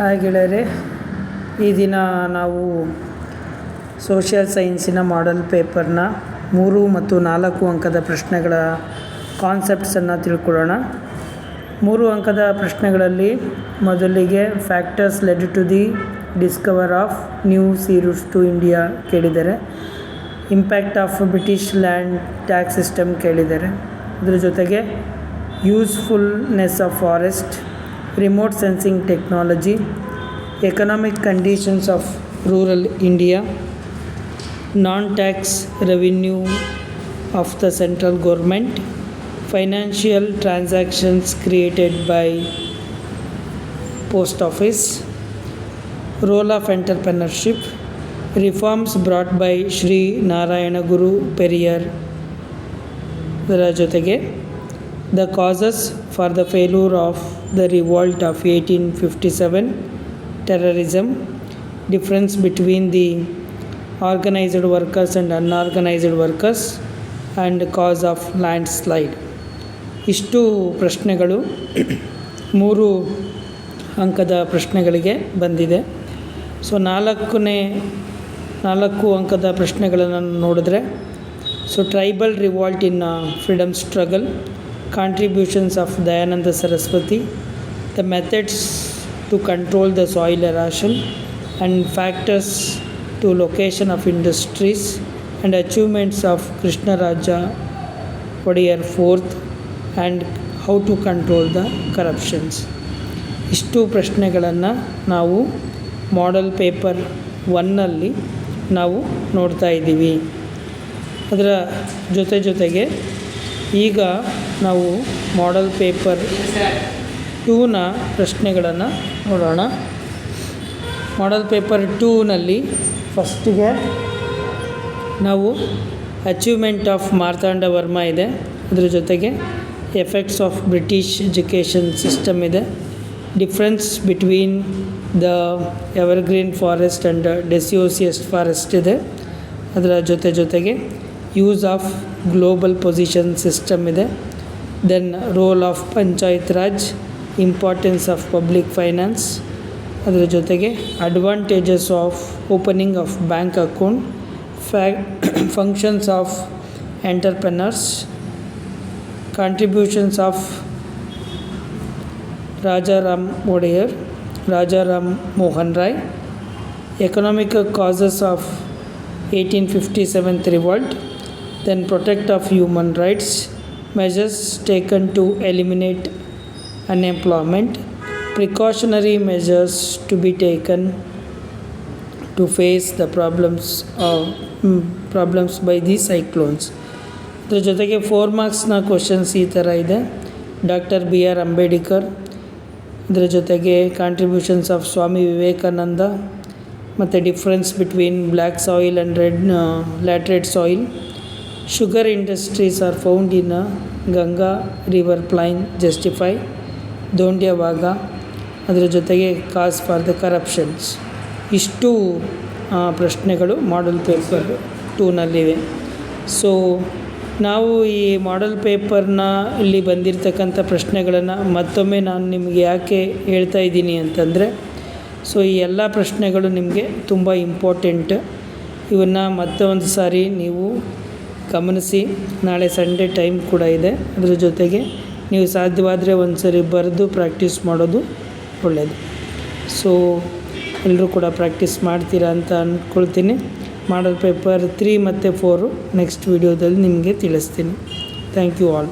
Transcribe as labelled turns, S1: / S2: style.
S1: Hi ಗೆಳೆಯರೆ, ಈ ದಿನ ನಾವು ಸೋಷಿಯಲ್ ಸೈನ್ಸಿನ ಮಾಡೆಲ್ ಪೇಪರ್ನ 3 ಮತ್ತು 4 ಅಂಕದ ಪ್ರಶ್ನೆಗಳ ಕಾನ್ಸೆಪ್ಟ್ಸನ್ನು ತಿಳ್ಕೊಳ್ಳೋಣ. 3 ಅಂಕದ ಪ್ರಶ್ನೆಗಳಲ್ಲಿ ಮೊದಲಿಗೆ factors led to the discover of new sea routes to India ಕೇಳಿದ್ದಾರೆ. Impact of British land tax system ಕೇಳಿದ್ದಾರೆ. ಅದರ ಜೊತೆಗೆ usefulness of forest, remote sensing technology, economic conditions of rural India, non-tax revenue of the central government, financial transactions created by post office, role of entrepreneurship, reforms brought by Shri Narayana Guru Periyar. ಅದರ ಜೊತೆಗೆ the causes for the failure of the revolt of 1857, terrorism, difference between the organized workers and unorganized workers, and cause of landslide. ಇಷ್ಟು ಪ್ರಶ್ನೆಗಳು 3 ಅಂಕದ ಪ್ರಶ್ನೆಗಳಿಗೆ ಬಂದಿದೆ. So 4 ಅಂಕದ ಪ್ರಶ್ನೆಗಳನ್ನು ನೋಡಿದ್ರೆ, so tribal Revolt in freedom struggle, contributions of Dayananda Saraswati, the methods to control the soil erosion, and factors to location of industries, and achievements of Krishnaraja Odiyar IV, and how to control the corruptions. ಇಷ್ಟು ಪ್ರಶ್ನೆಗಳನ್ನು ನಾವು model paper 1ನಲ್ಲಿ ನಾವು ನೋಡ್ತಾ ಇದ್ದೀವಿ. ಅದರ ಜೊತೆಗೆ ಈಗ ನಾವು ಮಾಡೆಲ್ ಪೇಪರ್ 2ನ ಪ್ರಶ್ನೆಗಳನ್ನು ನೋಡೋಣ. ಮಾಡೆಲ್ ಪೇಪರ್ 2ನಲ್ಲಿ ಫಸ್ಟಿಗೆ ನಾವು ಅಚೀವ್ಮೆಂಟ್ ಆಫ್ ಮಾರ್ತಾಂಡ ವರ್ಮ ಇದೆ. ಅದರ ಜೊತೆಗೆ effects of British education system ಇದೆ. Difference between the evergreen forest and deciduous forest ಇದೆ. ಅದರ ಜೊತೆಗೆ use of global position system ಇದೆ. Then role of panchayat raj, importance of public finance, ಅದರ ಜೊತೆಗೆ advantages of opening of bank account, functions of entrepreneurs, contributions of Rajaram Wodeyar, Rajaram Mohan Roy, economic causes of 1857 revolt, then protect of human rights, measures taken to eliminate unemployment, precautionary measures to be taken to face the problems by these cyclones. ಅದರ ಜೊತೆಗೆ 4 ಮಾರ್ಕ್ಸ್ನ questions ಈ ಥರ ಇದೆ. Doctor BR Ambedkar, ಅದರ ಜೊತೆಗೆ contributions of Swami Vivekananda, ಮತ್ತು difference between black soil and red laterite soil, sugar industries are found in Ganga river plain, justify, ದೋಂಡ್ಯವಾಗ, ಅದರ ಜೊತೆಗೆ ಕಾಸ್ ಫಾರ್ ದ ಕರಪ್ಷನ್ಸ್. ಇಷ್ಟು ಪ್ರಶ್ನೆಗಳು ಮಾಡೆಲ್ ಪೇಪರ್ 2ನಲ್ಲಿವೆ. ಸೊ ನಾವು ಈ ಮಾಡೆಲ್ ಪೇಪರ್ನ ಇಲ್ಲಿ ಬಂದಿರತಕ್ಕಂಥ ಪ್ರಶ್ನೆಗಳನ್ನು ಮತ್ತೊಮ್ಮೆ ನಾನು ನಿಮಗೆ ಯಾಕೆ ಹೇಳ್ತಾ ಇದ್ದೀನಿ ಅಂತಂದರೆ, ಸೊ ಈ ಎಲ್ಲ ಪ್ರಶ್ನೆಗಳು ನಿಮಗೆ ತುಂಬ ಇಂಪಾರ್ಟೆಂಟ್. ಇವನ್ನು ಮತ್ತೊಂದು ಸಾರಿ ನೀವು ಗಮನಿಸಿ. ನಾಳೆ ಸಂಡೇ ಟೈಮ್ ಕೂಡ ಇದೆ. ಅದರ ಜೊತೆಗೆ ನೀವು ಸಾಧ್ಯವಾದರೆ ಒಂದು ಸರಿ ಬರೆದು ಪ್ರಾಕ್ಟೀಸ್ ಮಾಡೋದು ಒಳ್ಳೆಯದು. ಸೊ ಎಲ್ಲರೂ ಕೂಡ ಪ್ರಾಕ್ಟೀಸ್ ಮಾಡ್ತೀರಾ ಅಂತ ಅಂದ್ಕೊಳ್ತೀನಿ. ಮಾಡೆಲ್ ಪೇಪರ್ 3 ಮತ್ತು 4 ನೆಕ್ಸ್ಟ್ ವಿಡಿಯೋದಲ್ಲಿ ನಿಮಗೆ ತಿಳಿಸ್ತೀನಿ. Thank you all.